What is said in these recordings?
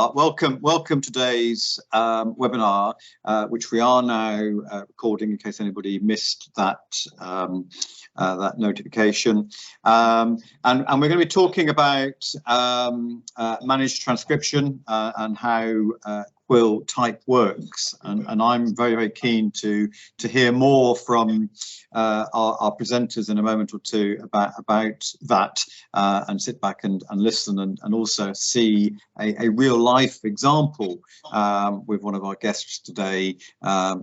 Welcome today's webinar, which we are now recording in case anybody missed that that notification. And we're going to be talking about managed transcription and how Quill Type works, and I'm very keen to hear more from our presenters in a moment or two about that, and sit back and listen and also see a real life example with one of our guests today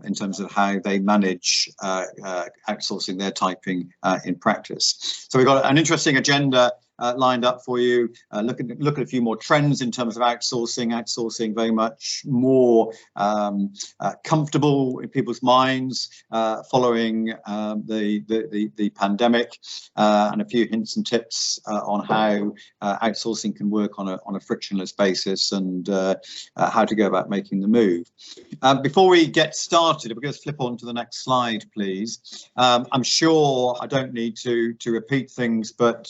in terms of how they manage outsourcing their typing in practice. So we've got an interesting agenda lined up for you. Look at a few more trends in terms of outsourcing very much more comfortable in people's minds following the pandemic, and a few hints and tips on how outsourcing can work on a frictionless basis, and how to go about making the move. Before we get started, if we just flip on to the next slide, please. I'm sure I don't need to repeat things, but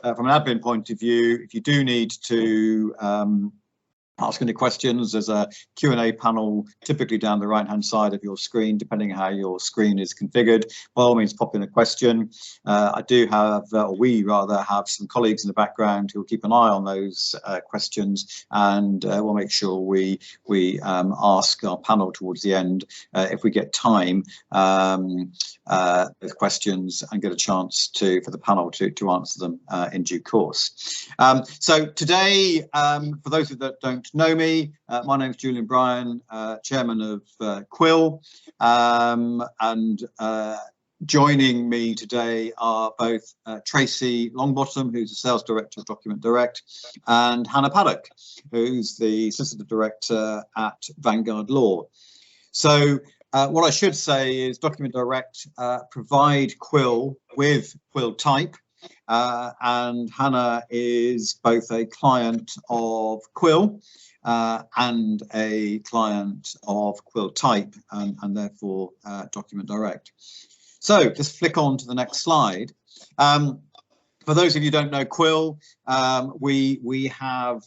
from an admin point of view, if you do need to ask any questions, there's a Q&A panel typically down the right hand side of your screen, depending on how your screen is configured. By all means, pop in a question. I do have, or we rather have, some colleagues in the background who will keep an eye on those questions, and we'll make sure we ask our panel towards the end, if we get time, with questions, and get a chance for the panel to answer them in due course. So today, for those that don't know me, my name is Julian Bryan, chairman of Quill, and joining me today are both Tracy Longbottom, who's the sales director of Document Direct, and Hannah Paddock, who's the assistant director at Vanguard Law. So what I should say is Document Direct provide Quill with Quill Type, and Hannah is both a client of Quill and a client of Quill Type, and therefore Document Direct. So just flick on to the next slide. For those of you who don't know Quill, we have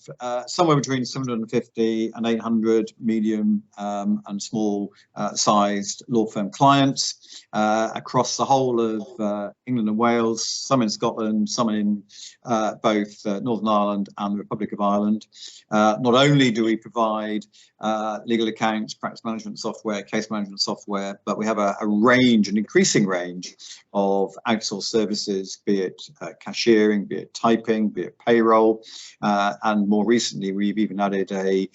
somewhere between 750 and 800 medium and small sized law firm clients across the whole of England and Wales, some in Scotland, some in both Northern Ireland and the Republic of Ireland. Not only do we provide legal accounts, practice management software, case management software, but we have a range, an increasing range of outsourced services, be it cashiering, be it typing, be it payroll, and more recently we've even added a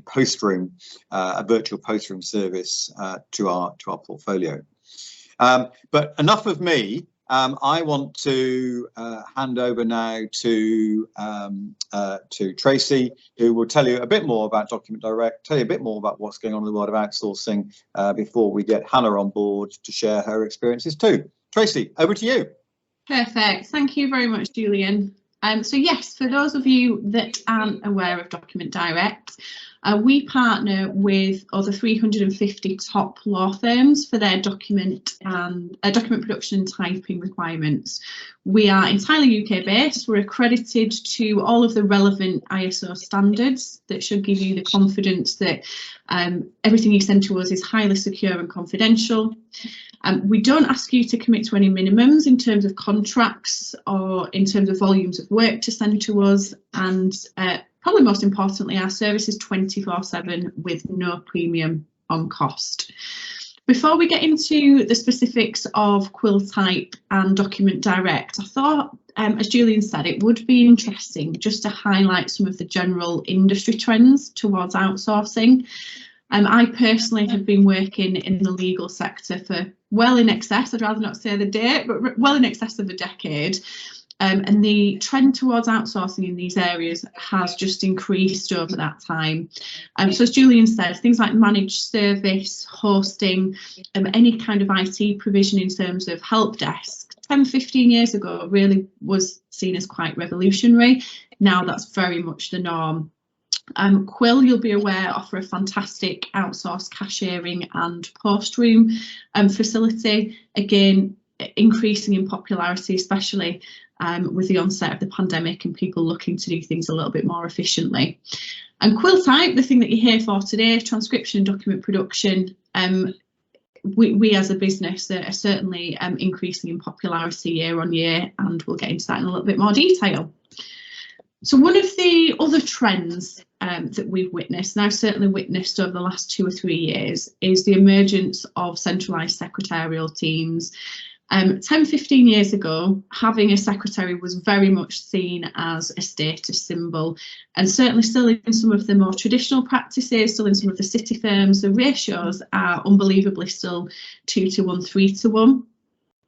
post room, a virtual post room service to our portfolio. But enough of me. I want to hand over now to Tracy, who will tell you a bit more about Document Direct, tell you a bit more about what's going on in the world of outsourcing, before we get Hannah on board to share her experiences too. Tracy, over to you. Perfect. Thank you very much, Julian. So yes, for those of you that aren't aware of Document Direct, we partner with over 350 top law firms for their document production and typing requirements. We are entirely UK based. We're accredited to all of the relevant ISO standards that should give you the confidence that everything you send to us is highly secure and confidential. We don't ask you to commit to any minimums in terms of contracts or in terms of volumes of work to send to us, and probably most importantly, our service is 24/7 with no premium on cost. Before we get into the specifics of Quill Type and Document Direct, I thought, as Julian said, it would be interesting just to highlight some of the general industry trends towards outsourcing. I personally have been working in the legal sector for well in excess, I'd rather not say the date, but well in excess of a decade. And the trend towards outsourcing in these areas has just increased over that time. So as Julian said, things like managed service, hosting, any kind of IT provision in terms of help desk, 10, 15 years ago really was seen as quite revolutionary. Now that's very much the norm. Quill, you'll be aware, offer a fantastic outsourced cashiering and post room facility. Again, increasing in popularity, especially with the onset of the pandemic and people looking to do things a little bit more efficiently. And Quill Type, the thing that you're here for today, transcription and document production, we as a business are certainly increasing in popularity year on year, and we'll get into that in a little bit more detail. So one of the other trends that we've witnessed, and I've certainly witnessed over the last 2 or 3 years, is the emergence of centralised secretarial teams. 10-15 years ago, having a secretary was very much seen as a status symbol, and certainly still in some of the more traditional practices, still in some of the city firms, the ratios are unbelievably still 2 to 1, 3 to 1.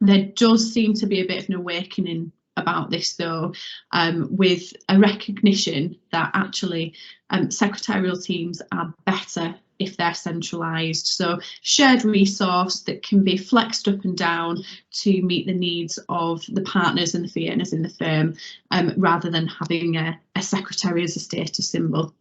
There does seem to be a bit of an awakening about this though, with a recognition that actually secretarial teams are better if they're centralised. So shared resource that can be flexed up and down to meet the needs of the partners and the fee earners in the firm, rather than having a secretary as a status symbol.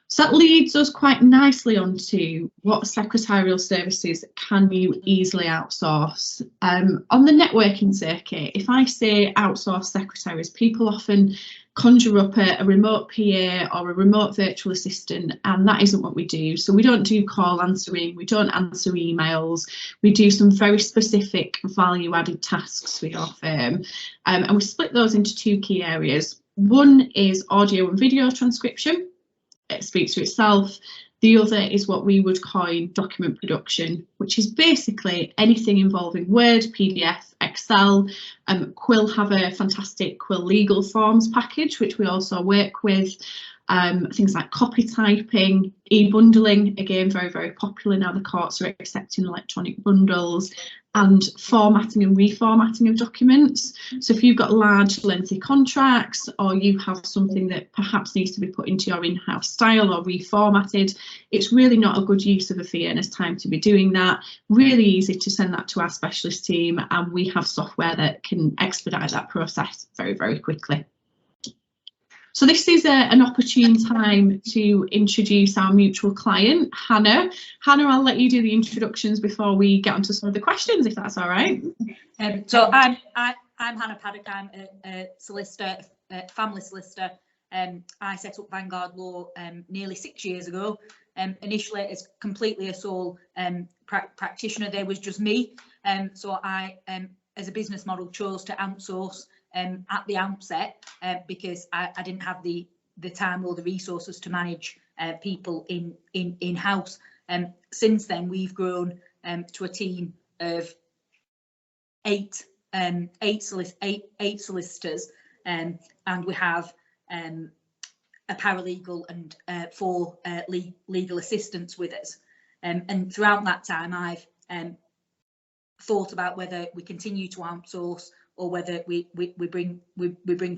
So that leads us quite nicely onto what secretarial services can you easily outsource. On the networking circuit, if I say outsource secretaries, people often conjure up a remote PA or a remote virtual assistant, and that isn't what we do. So we don't do call answering, we don't answer emails, we do some very specific value added tasks for your firm, and we split those into 2 key areas. One is audio and video transcription. It speaks for itself. The other is what we would coin document production, which is basically anything involving Word, PDF, Excel. Quill have a fantastic Quill legal forms package, which we also work with. Things like copy typing, e-bundling, again, very, very popular now. The courts are accepting electronic bundles, and formatting and reformatting of documents. So if you've got large lengthy contracts, or you have something that perhaps needs to be put into your in-house style or reformatted, it's really not a good use of a fee earner's time to be doing that. Really easy to send that to our specialist team, and we have software that can expedite that process very, very quickly. So this is an opportune time to introduce our mutual client, Hannah. Hannah, I'll let you do the introductions before we get onto some of the questions, if that's all right. So I'm Hannah Paddock. I'm a solicitor, a family solicitor. I set up Vanguard Law nearly 6 years ago. Initially as completely a sole practitioner, there was just me. So I, as a business model, chose to outsource at the outset because I didn't have the time or the resources to manage people in-house. Since then, we've grown to a team of eight solicitors, and we have a paralegal and 4 legal assistants with us. And throughout that time, I've thought about whether we continue to outsource or whether we bring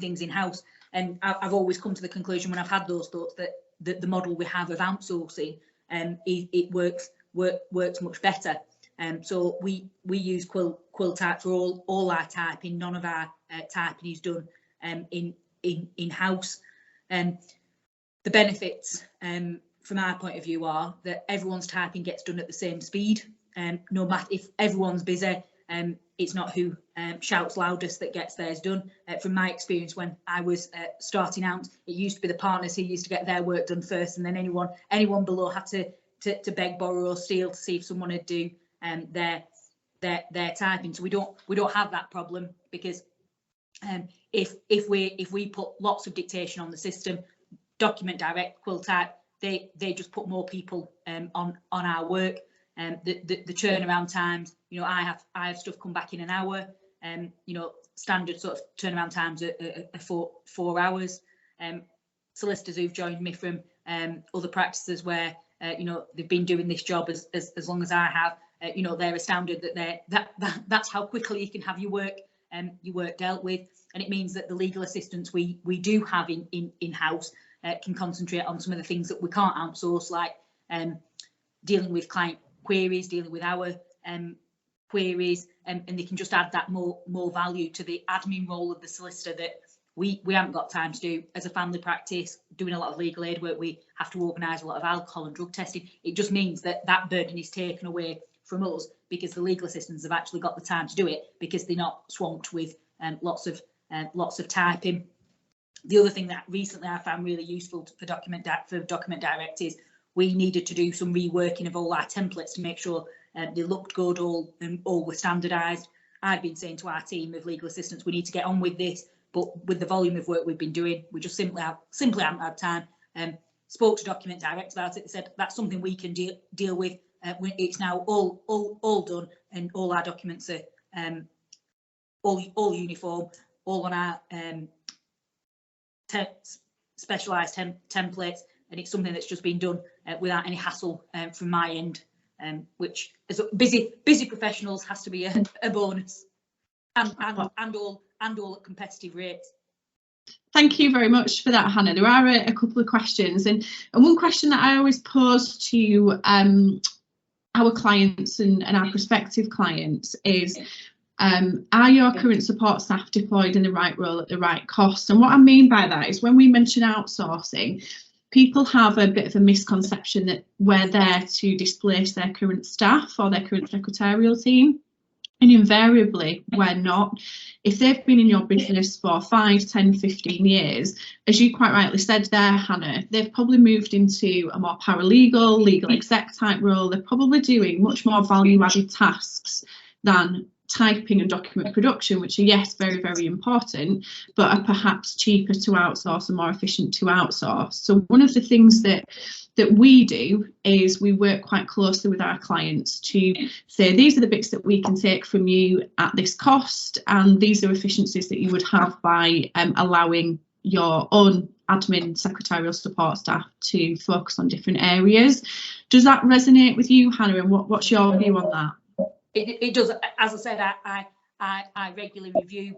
things in house. And I've always come to the conclusion when I've had those thoughts that the model we have of outsourcing it works much better. So we use Quill Type for all our typing. None of our typing is done in house. The benefits from our point of view are that everyone's typing gets done at the same speed. No matter if everyone's busy, it's not who shouts loudest that gets theirs done. From my experience, when I was starting out, it used to be the partners who used to get their work done first, and then anyone below had to beg, borrow, or steal to see if someone would do their typing. So we don't have that problem, because if we put lots of dictation on the system, Document Direct, Quill Type, they just put more people on our work. The turnaround times, you know, I have stuff come back in an hour. You know, standard sort of turnaround times are 4 hours. Solicitors who've joined me from other practices where you know, they've been doing this job as long as I have, you know, they're astounded that that's how quickly you can have your work dealt with. And it means that the legal assistants we do have in-house can concentrate on some of the things that we can't outsource, like dealing with client queries, dealing with our queries, and they can just add that more value to the admin role of the solicitor that we haven't got time to do. As a family practice, doing a lot of legal aid work, we have to organise a lot of alcohol and drug testing. It just means that burden is taken away from us, because the legal assistants have actually got the time to do it, because they're not swamped with lots of typing. The other thing that recently I found really useful for Document Direct is we needed to do some reworking of all our templates to make sure they looked good, all were standardised. I've been saying to our team of legal assistants, we need to get on with this, but with the volume of work we've been doing, we just simply haven't had time. Spoke to Document Direct about it. They said that's something we can deal with. It's now all done, and all our documents are all uniform, all on our specialised templates, and it's something that's just been done without any hassle from my end, which as busy professionals has to be a bonus, and all at competitive rates. Thank you very much for that, Hannah. There are a couple of questions, and one question that I always pose to our clients and our prospective clients is, are your current support staff deployed in the right role at the right cost? And what I mean by that is, when we mention outsourcing, people have a bit of a misconception that we're there to displace their current staff or their current secretarial team. And invariably, we're not. If they've been in your business for 5, 10, 15 years, as you quite rightly said there, Hannah, they've probably moved into a more paralegal, legal exec type role. They're probably doing much more value-added tasks than typing and document production, which are, yes, very, very important, but are perhaps cheaper to outsource and more efficient to outsource. So one of the things that we do is we work quite closely with our clients to say, these are the bits that we can take from you at this cost, and these are efficiencies that you would have by allowing your own admin secretarial support staff to focus on different areas. Does that resonate with you, Hannah, and what's your view on that? It does. As I said, I regularly review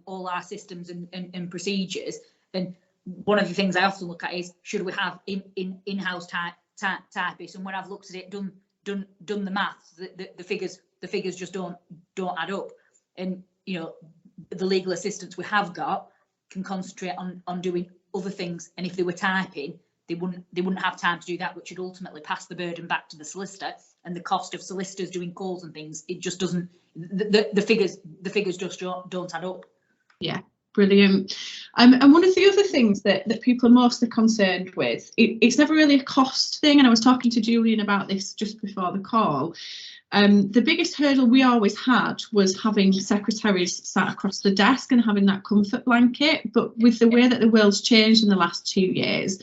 all our systems and procedures, and one of the things I often look at is, should we have in-house typists? And when I've looked at it, done the maths, the figures just don't add up. And you know, the legal assistants we have got can concentrate on doing other things, and if they were typing, they wouldn't have time to do that, which would ultimately pass the burden back to the solicitor. And the cost of solicitors doing calls and things, it just doesn't. The figures just don't add up. Yeah, brilliant. And one of the other things that people are mostly concerned with, it's never really a cost thing. And I was talking to Julian about this just before the call. The biggest hurdle we always had was having secretaries sat across the desk and having that comfort blanket. But with the way that the world's changed in the last 2 years,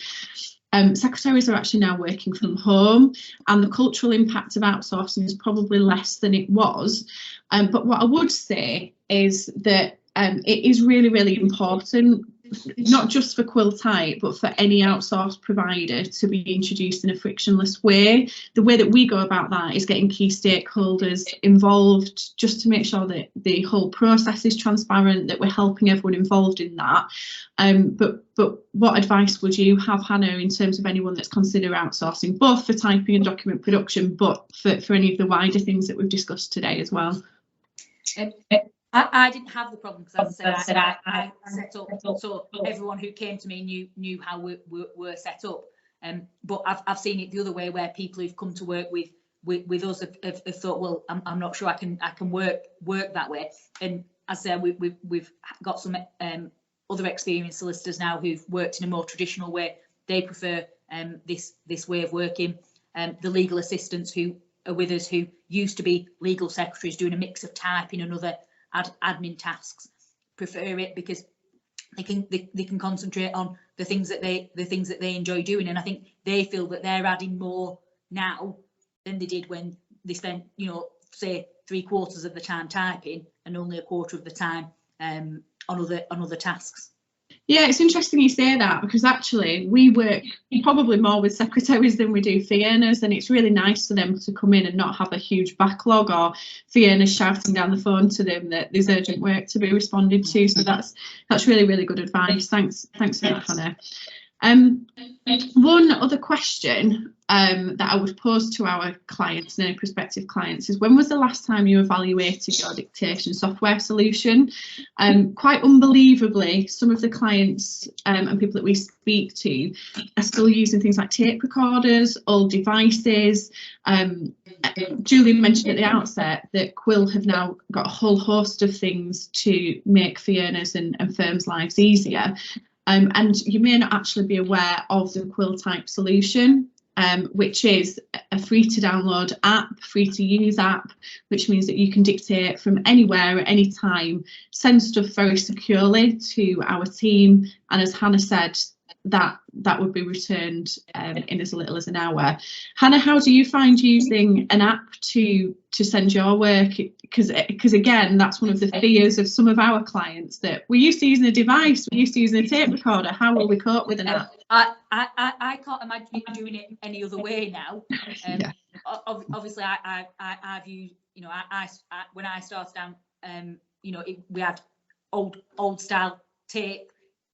secretaries are actually now working from home, and the cultural impact of outsourcing is probably less than it was. But what I would say is that it is really, really important, not just for Quill Type, but for any outsourced provider, to be introduced in a frictionless way. The way that we go about that is getting key stakeholders involved, just to make sure that the whole process is transparent, that we're helping everyone involved in that. But what advice would you have, Hannah, in terms of anyone that's considered outsourcing, both for typing and document production, but for any of the wider things that we've discussed today as well? I didn't have the problem, because, as I said, I set up, so everyone who came to me knew how we're set up. But I've seen it the other way, where people who've come to work with us have thought, well, I'm not sure I can work that way. And as I said, we've got some other experienced solicitors now who've worked in a more traditional way. They prefer this way of working. The legal assistants who are with us, who used to be legal secretaries doing a mix of typing and other admin tasks, prefer it, because they can concentrate on the things that they enjoy doing. And I think they feel that they're adding more now than they did when they spent, you know, say 3/4 of the time typing and only 1/4 of the time on other tasks. Yeah, it's interesting you say that, because actually we work probably more with secretaries than we do fee earners, and it's really nice for them to come in and not have a huge backlog, or fee earners shouting down the phone to them that there's urgent work to be responded to. So that's really, really good advice. Thanks for that, Hannah. One other question that I would pose to our clients and any prospective clients is, when was the last time you evaluated your dictation software solution? Quite unbelievably, some of the clients and people that we speak to are still using things like tape recorders, old devices. Julian mentioned at the outset that Quill have now got a whole host of things to make fee earners and firms' lives easier. And you may not actually be aware of the Quill Type solution, which is a free to download app, free to use app, which means that you can dictate from anywhere at any time, send stuff very securely to our team, and as Hannah said, that would be returned in as little as an hour. Hannah, how do you find using an app to send your work? Because again, that's one of the fears of some of our clients, that we're used to using a device, we're used to using a tape recorder. How will we cope with an app? I can't imagine you doing it any other way now. Yeah. Obviously, I've used, you know, I when I started down, you know, we had old style tape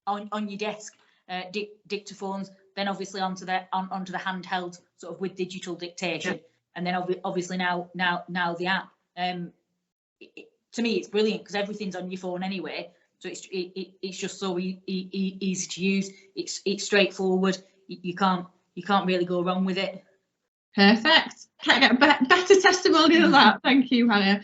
on your desk. Dictaphones, then obviously onto the handheld sort of with digital dictation, yeah. And then obviously now the app. To me, it's brilliant because everything's on your phone anyway, so it's just so easy to use. It's straightforward. You can't really go wrong with it. Perfect. Can't get a better testimonial than that. Thank you, Hannah.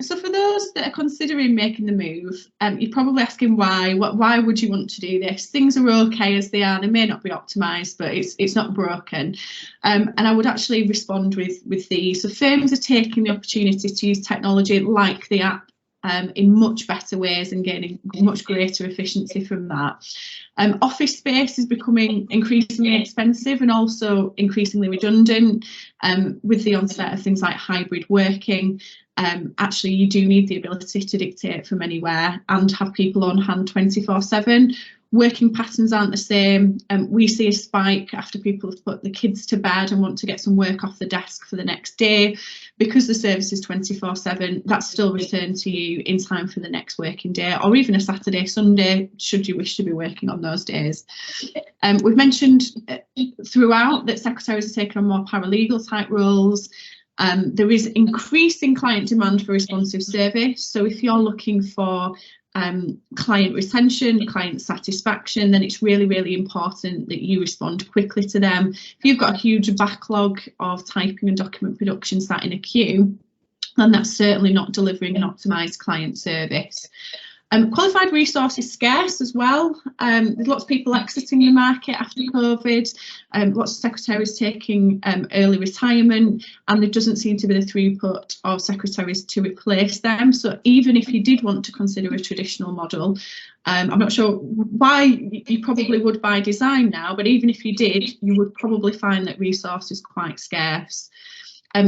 So for those that are considering making the move, you're probably asking why. Why would you want to do this? Things are okay as they are. They may not be optimised, but it's not broken. And I would actually respond with these. So firms are taking the opportunity to use technology like the app in much better ways and gaining much greater efficiency from that. Office space is becoming increasingly expensive and also increasingly redundant with the onset of things like hybrid working. Actually, you do need the ability to dictate from anywhere and have people on hand 24/7. Working patterns aren't the same. We see a spike after people have put the kids to bed and want to get some work off the desk for the next day. Because the service is 24/7, that's still returned to you in time for the next working day, or even a Saturday, Sunday, should you wish to be working on those days. We've mentioned throughout that secretaries are taking on more paralegal type roles. There is increasing client demand for responsive service. So if you're looking for client retention, client satisfaction, then it's really, really important that you respond quickly to them. If you've got a huge backlog of typing and document production sat in a queue, then that's certainly not delivering an optimised client service. Qualified resource is scarce as well. There's lots of people exiting the market after COVID, lots of secretaries taking early retirement, and there doesn't seem to be the throughput of secretaries to replace them. So even if you did want to consider a traditional model, I'm not sure why you probably would by design now, but even if you did, you would probably find that resource is quite scarce.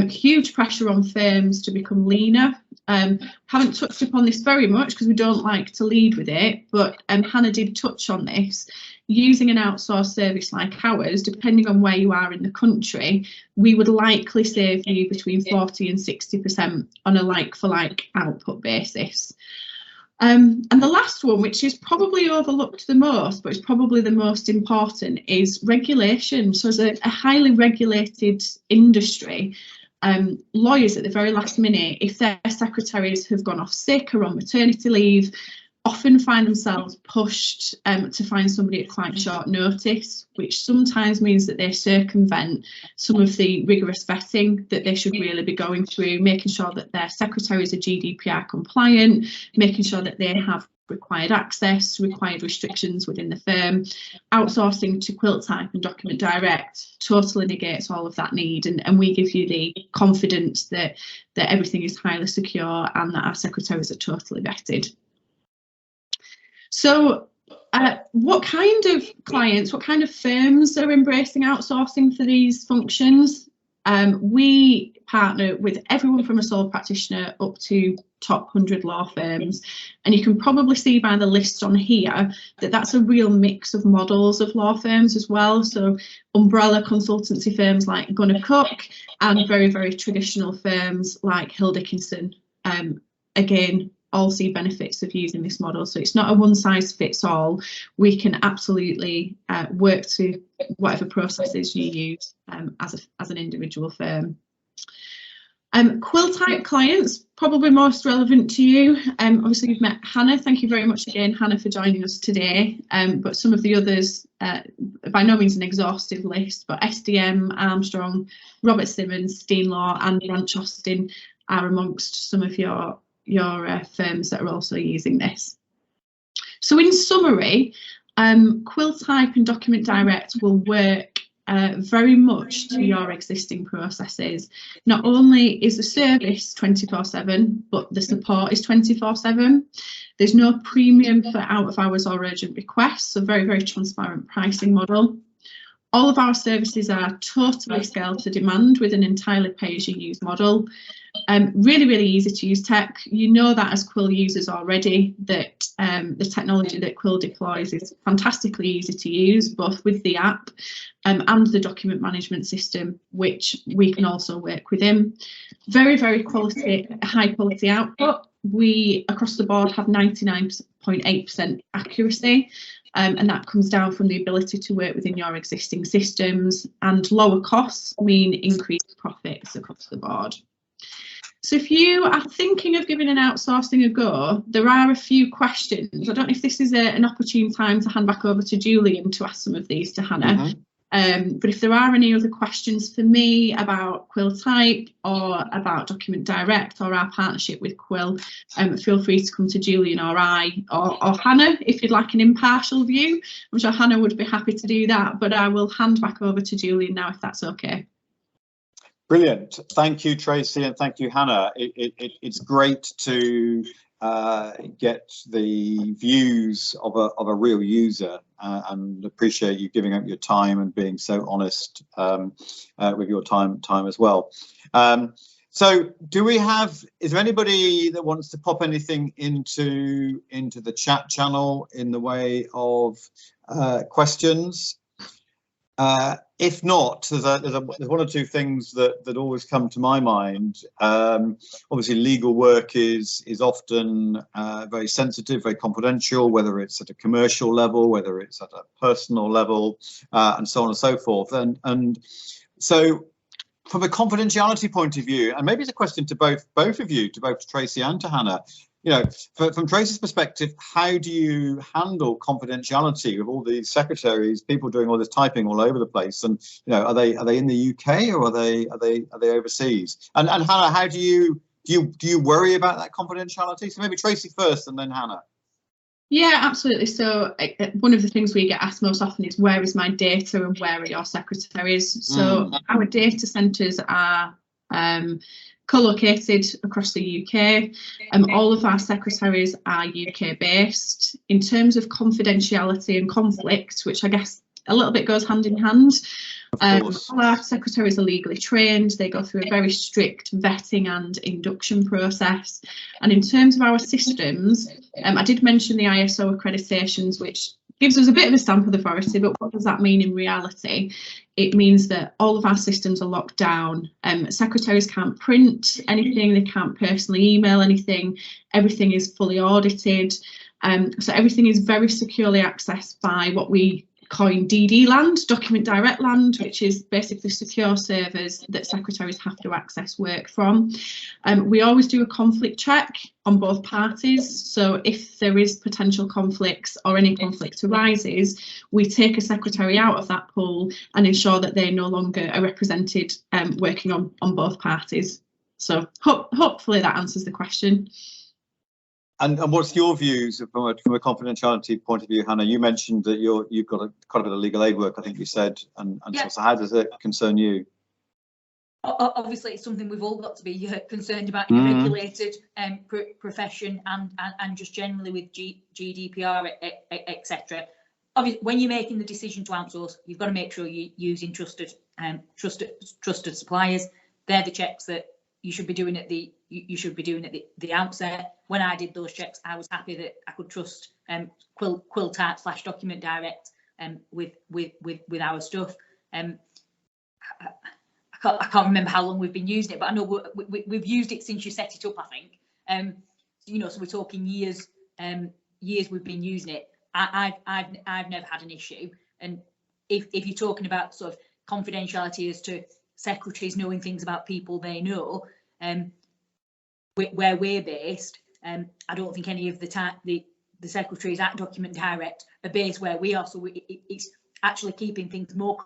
Huge pressure on firms to become leaner. Haven't touched upon this very much because we don't like to lead with it, but Hannah did touch on this. Using an outsourced service like ours, depending on where you are in the country, we would likely save you between 40 and 60% on a like-for-like output basis. And the last one, which is probably overlooked the most, but it's probably the most important, is regulation. So as a highly regulated industry, lawyers at the very last minute, if their secretaries have gone off sick or on maternity leave, often find themselves pushed to find somebody at quite short notice, which sometimes means that they circumvent some of the rigorous vetting that they should really be going through, making sure that their secretaries are GDPR compliant, making sure that they have required access, required restrictions within the firm. Outsourcing to Quill Type and Document Direct totally negates all of that need, and we give you the confidence that everything is highly secure and that our secretaries are totally vetted. So what kind of clients, what kind of firms are embracing outsourcing for these functions? We partner with everyone from a sole practitioner up to top 100 law firms, and you can probably see by the list on here that that's a real mix of models of law firms as well. So umbrella consultancy firms like Gunnar Cook and very, very traditional firms like Hill Dickinson. Again, all see benefits of using this model. So it's not a one size fits all. We can absolutely work to whatever processes you use as an individual firm. Quill Type clients, probably most relevant to you. Obviously you've met Hannah. Thank you very much again, Hannah, for joining us today. But some of the others, by no means an exhaustive list, but SDM, Armstrong, Robert Simmons, Steenlaw and Branch Austin are amongst some of your firms that are also using this. So in summary, Quill Type and Document Direct will work very much to your existing processes. Not only is the service 24/7, but the support is 24/7. There's no premium for out of hours or urgent requests, so very, very transparent pricing model. All of our services are totally scaled to demand with an entirely pay-as-you-use model. Really, really easy to use tech. You know that as Quill users already, that the technology that Quill deploys is fantastically easy to use, both with the app and the document management system, which we can also work within. Very, very high quality output. We across the board have 99.8% accuracy. And that comes down from the ability to work within your existing systems, and lower costs mean increased profits across the board. So if you are thinking of giving an outsourcing a go, there are a few questions. I don't know if this is an opportune time to hand back over to Julian to ask some of these to Hannah. But if there are any other questions for me about Quill Type or about Document Direct or our partnership with Quill, feel free to come to Julian or I or Hannah if you'd like an impartial view. I'm sure Hannah would be happy to do that, but I will hand back over to Julian now if that's okay. Brilliant. Thank you, Tracy, and thank you, Hannah. It's great to get the views of a real user, and appreciate you giving up your time and being so honest with your time as well. So is there anybody that wants to pop anything into the chat channel in the way of questions? If not, there's one or two things that always come to my mind. Obviously, legal work is often very sensitive, very confidential, whether it's at a commercial level, whether it's at a personal level, and so on and so forth. And so, from a confidentiality point of view, and maybe it's a question to both of you, to both Tracy and to Hannah. You know, from Tracy's perspective, how do you handle confidentiality with all these secretaries, people doing all this typing all over the place? And you know, are they in the UK or are they overseas? And Hannah, how do you worry about that confidentiality? So maybe Tracy first, and then Hannah. Yeah, absolutely. So one of the things we get asked most often is, where is my data and where are your secretaries? So our data centres are co-located across the UK. All of our secretaries are UK based. In terms of confidentiality and conflict, which I guess a little bit goes hand in hand, all our secretaries are legally trained. They go through a very strict vetting and induction process. And in terms of our systems, I did mention the ISO accreditations, which gives us a bit of a stamp of authority, but what does that mean in reality? It means that all of our systems are locked down. Secretaries can't print anything, they can't personally email anything, everything is fully audited. So everything is very securely accessed by what we coin DD land, Document Direct land, which is basically secure servers that secretaries have to access work from. We always do a conflict check on both parties. So if there is potential conflicts or any conflict arises, we take a secretary out of that pool and ensure that they no longer are represented working on both parties. So hopefully that answers the question. And what's your views from a confidentiality point of view, Hannah? You mentioned that you've got quite a bit of legal aid work, I think you said, and yeah. So how does it concern you? Obviously, it's something we've all got to be concerned about in a regulated profession, and just generally with GDPR, etc. Obviously, when you're making the decision to outsource, you've got to make sure you're using trusted suppliers. They're the checks that you should be doing at the outset. When I did those checks, I was happy that I could trust Quill Type / Document Direct with our stuff. I can't remember how long we've been using it, but I know we've used it since you set it up, I think. you know, so we're talking years, years we've been using it. I've never had an issue. And if you're talking about sort of confidentiality as to secretaries knowing things about people they know, where we're based, I don't think any of the secretaries at Document Direct are based where we are. So it's actually keeping things more.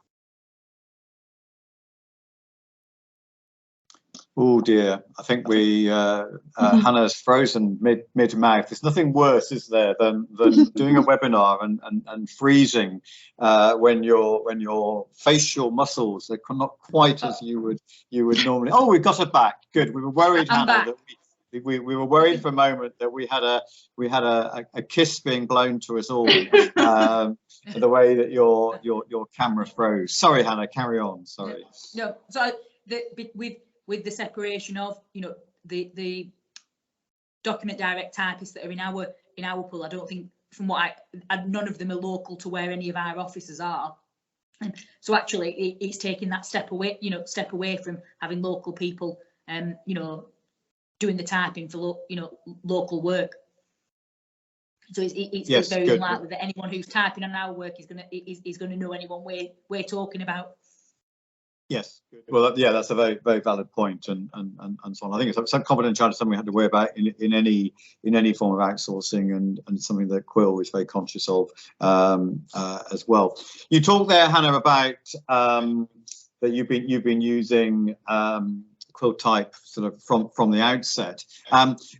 Oh dear, I think we Hannah's frozen mid-mouth. There's nothing worse, is there, than doing a webinar and freezing when your facial muscles are not quite as you would normally. Oh, we got her back. Good. We were worried, Hannah, that we were worried for a moment that we had a kiss being blown to us all. For the way that your camera froze. Sorry, Hannah, carry on. Sorry. No, so with the separation of, you know, the Document Direct typists that are in our pool, I don't think, from what none of them are local to where any of our offices are. And so actually it's taking that step away from having local people, you know, doing the typing for local work. So it's very unlikely that anyone who's typing on our work is going to know anyone we're talking about. Yes. Well, yeah, that's a very, very valid point, and so on. I think it's some confidentiality is something we have to worry about in any form of outsourcing, and something that Quill is very conscious of as well. You talked there, Hannah, about that you've been using Quill Type sort of from the outset,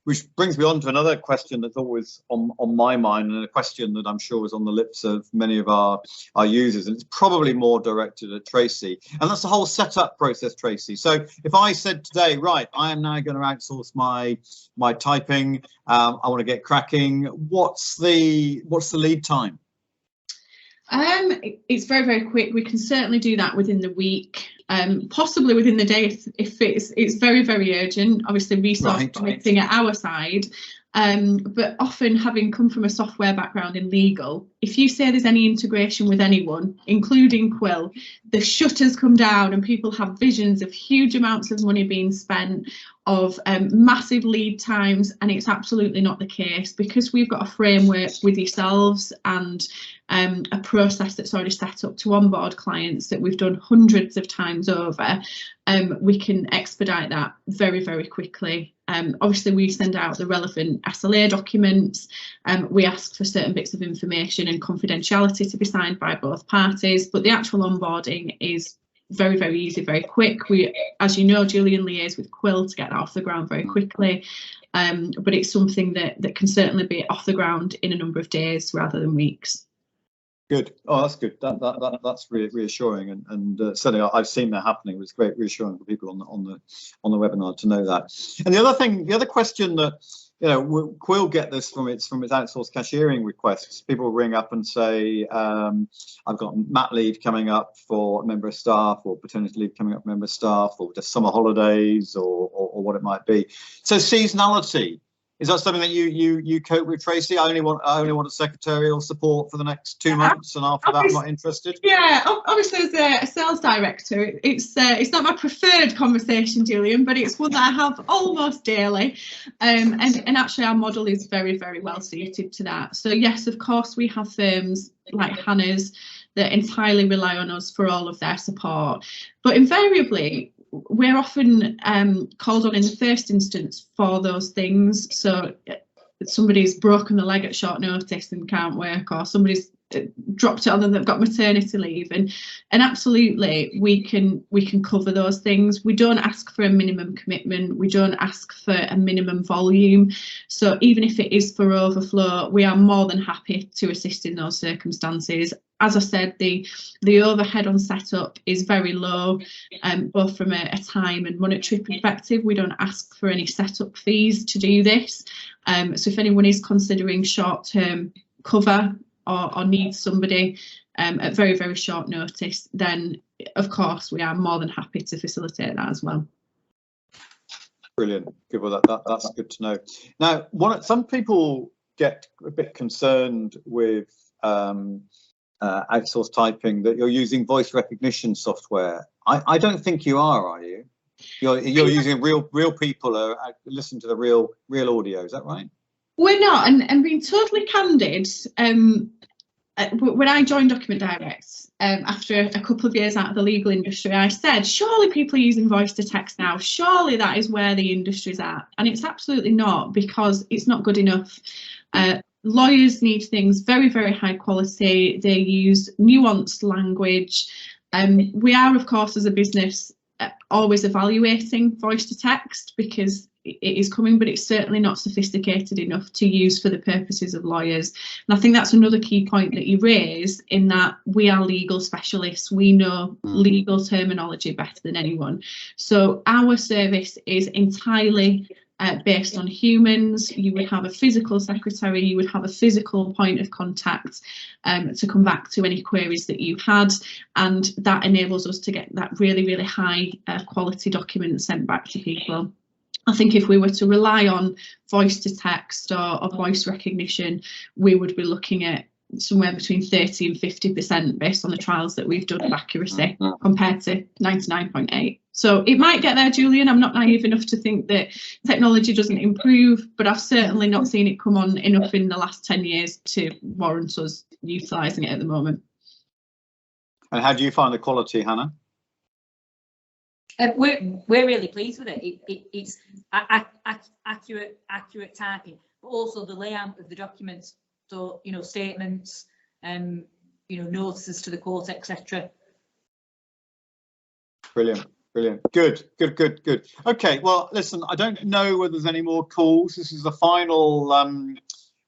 which brings me on to another question that's always on my mind, and a question that I'm sure is on the lips of many of our users, and it's probably more directed at Tracy, and that's the whole setup process, Tracy. So if I said today, right, I am now going to outsource my typing, I want to get cracking, what's the lead time? It's very, very quick. We can certainly do that within the week, possibly within the day if it's very, very urgent. Obviously, resource permitting at our side, but often, having come from a software background in legal, if you say there's any integration with anyone, including Quill, the shutters come down and people have visions of huge amounts of money being spent, of massive lead times, and it's absolutely not the case, because we've got a framework with yourselves and a process that's already set up to onboard clients that we've done hundreds of times over. We can expedite that very, very quickly. Obviously, we send out the relevant SLA documents. We ask for certain bits of information and confidentiality to be signed by both parties, but the actual onboarding is very, very easy, very quick. We, as you know, Julian, liaise with Quill to get that off the ground very quickly, but it's something that can certainly be off the ground in a number of days rather than weeks. Good. Oh, that's good. That's reassuring, and certainly I've seen that happening. It was great, reassuring for people on the webinar to know that. And the other question that, you know, Quill get this from its outsourced cashiering requests. People ring up and say, I've got mat leave coming up for a member of staff, or paternity leave coming up for a member of staff, or just summer holidays, or what it might be. So seasonality. Is that something that you cope with, Tracy? I only want a secretarial support for the next 2 months, and after that, I'm not interested. Yeah, obviously, as a sales director, it's not my preferred conversation, Julian, but it's one that I have almost daily. And actually, our model is very, very well suited to that. So yes, of course, we have firms like Hannah's that entirely rely on us for all of their support, but invariably, we're often called on in the first instance for those things. So somebody's broken the leg at short notice and can't work, or somebody's dropped it on them, they've got maternity leave, and absolutely we can cover those things. We don't ask for a minimum commitment, we don't ask for a minimum volume, so even if it is for overflow, we are more than happy to assist in those circumstances. As I said, the overhead on setup is very low, both from a time and monetary perspective. We don't ask for any setup fees to do this, so if anyone is considering short-term cover or needs somebody at very, very short notice, then of course we are more than happy to facilitate that as well. Brilliant. Good. Well, that's good to know. Now, some people get a bit concerned with outsourced typing, that you're using voice recognition software. I don't think you are you? You're using real people listen to the real audio. Is that right? We're not, and being totally candid, when I joined Document Direct, after a couple of years out of the legal industry, I said, surely people are using voice to text now. Surely that is where the industry's at. And it's absolutely not, because it's not good enough. Lawyers need things very, very high quality. They use nuanced language. We are, of course, as a business, always evaluating voice to text, because it is coming, but it's certainly not sophisticated enough to use for the purposes of lawyers. And I think that's another key point that you raise, in that we are legal specialists. We know legal terminology better than anyone. So our service is entirely based on humans. You would have a physical secretary, you would have a physical point of contact to come back to any queries that you had, and that enables us to get that really, really high quality document sent back to people. I think if we were to rely on voice to text or voice recognition, we would be looking at somewhere between 30 and 50% based on the trials that we've done of accuracy, compared to 99.8. So it might get there, Julian. I'm not naive enough to think that technology doesn't improve, but I've certainly not seen it come on enough in the last 10 years to warrant us utilising it at the moment. And how do you find the quality, Hannah? We're really pleased with it. It's accurate typing, but also the layout of the documents. So, you know, statements, you know, notices to the court, etc. Brilliant. Good. Okay, well, listen, I don't know whether there's any more calls. This is the final,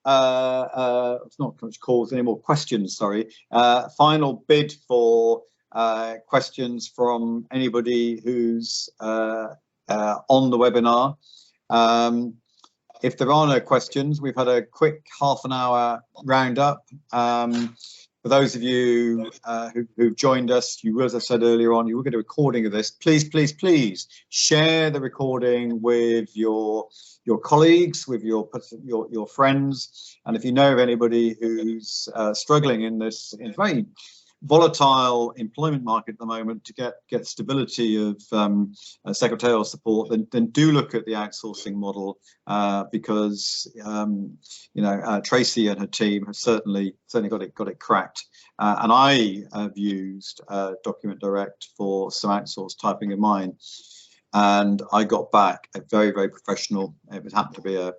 it's not much calls, any more questions, sorry. Final bid for questions from anybody who's on the webinar. If there are no questions, we've had a quick half-an-hour roundup. For those of you who've joined us, you, as I said earlier on, you will get a recording of this. Please share the recording with your colleagues, with your friends, and if you know of anybody who's struggling in this very volatile employment market at the moment to get stability of secretarial support, then do look at the outsourcing model, because you know, Tracy and her team have certainly got it cracked, and I have used Document Direct for some outsourced typing of mine, and I got back a very professional, it happened to be a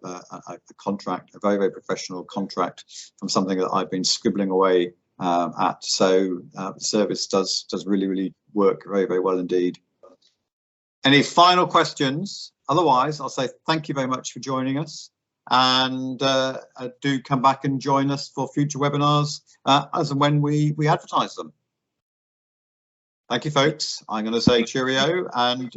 contract, a very professional contract from something that I've been scribbling away at. So the service does really work very well indeed. Any final questions? Otherwise, I'll say thank you very much for joining us, and do come back and join us for future webinars as and when we advertise them. Thank you, folks. I'm going to say cheerio and